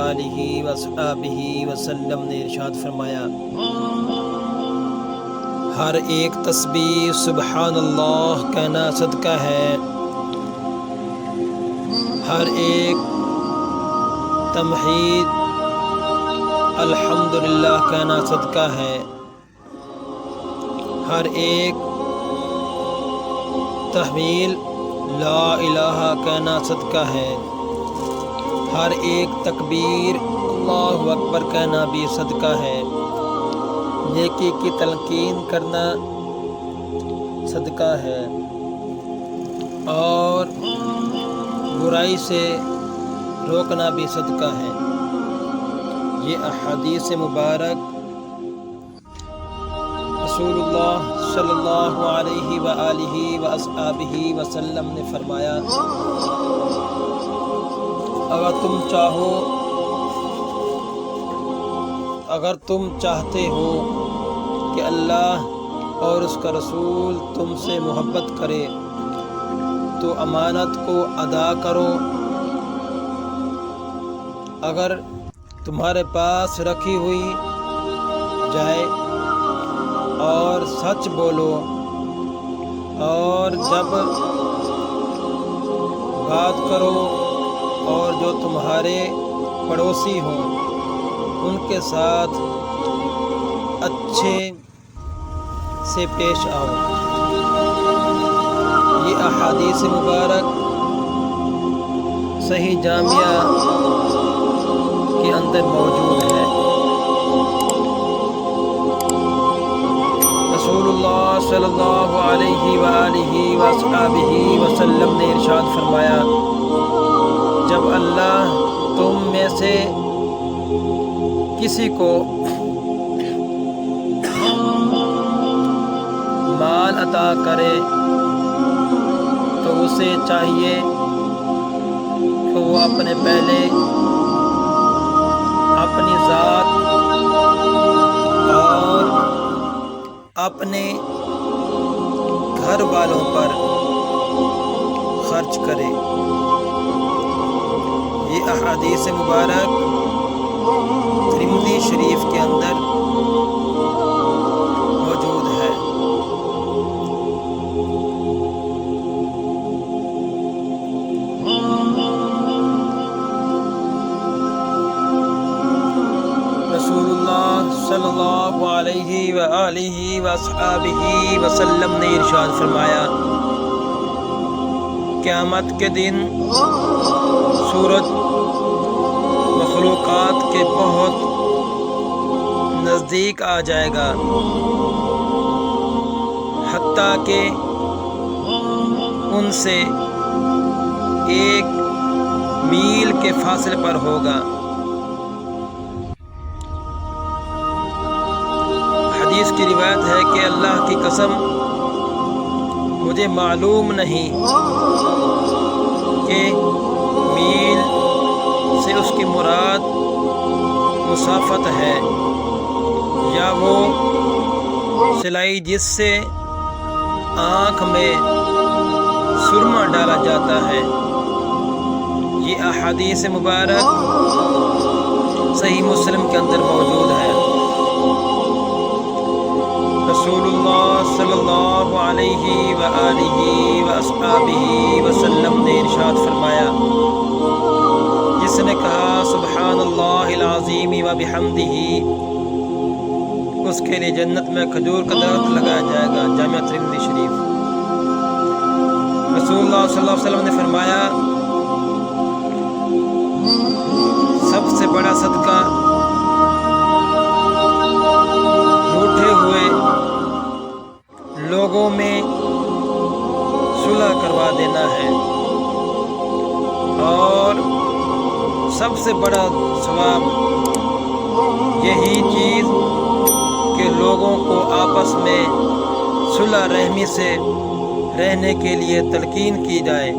آلہ وصحبہ وسلم نے ارشاد فرمایا، ہر ایک تسبیح سبحان اللہ کہنا صدقہ ہے، ہر ایک تمحید الحمدللہ کہنا صدقہ ہے، ہر ایک تحمیل لا الہ کہنا صدقہ ہے، ہر ایک تکبیر اللہ اکبر کہنا بھی صدقہ ہے، نیکی کی تلقین کرنا صدقہ ہے، اور برائی سے روکنا بھی صدقہ ہے۔ یہ احادیث مبارک رسول اللہ صلی اللہ علیہ وآلہ وصحبہ وسلم نے فرمایا، اگر تم چاہتے ہو کہ اللہ اور اس کا رسول تم سے محبت کرے تو امانت کو ادا کرو، اگر تمہارے پاس رکھی ہوئی جائے اور سچ بولو، اور جب بات کرو اور جو تمہارے پڑوسی ہوں ان کے ساتھ اچھے سے پیش آؤ۔ یہ احادیث مبارک صحیح جامعہ کے اندر موجود ہے۔ رسول اللہ صلی اللہ علیہ وآلہ وصحبہ وسلم نے ارشاد فرمایا، جب اللہ تم میں سے کسی کو مال عطا کرے تو اسے چاہیے کہ وہ اپنے پہلے اپنی ذات اور اپنے گھر والوں پر خرچ کرے۔ یہ احادیث مبارک ترمذی شریف کے اندر موجود ہے۔ رسول اللہ صلی اللہ علیہ وآلہ وصحبہ وسلم نے ارشاد فرمایا، قیامت کے دن سورج مخلوقات کے بہت نزدیک آ جائے گا، حتیٰ کہ ان سے 1 میل کے فاصلے پر ہوگا۔ حدیث کی روایت ہے کہ اللہ کی قسم مجھے معلوم نہیں کہ میل سے اس کی مراد مسافت ہے یا وہ سلائی جس سے آنکھ میں سرما ڈالا جاتا ہے۔ یہ احادیث مبارک صحیح مسلم کے اندر موجود ہے۔ رسول اللہ صلی اللہ علیہ وآلہ وصحبہ وسلم نے ارشاد فرمایا، جس نے کہا سبحان اللہ العظیم وبحمدہ، اس کے لیے جنت میں کھجور کا درخت لگایا جائے گا۔ جامعہ ترمذی شریف۔ رسول اللہ صلی اللہ علیہ وسلم نے فرمایا، سب سے بڑا صدقہ روٹھے ہوئے لوگوں میں صلح کروا دینا ہے، اور سب سے بڑا ثواب یہی چیز کہ لوگوں کو آپس میں صلح رحمی سے رہنے کے لیے تلقین کی جائے۔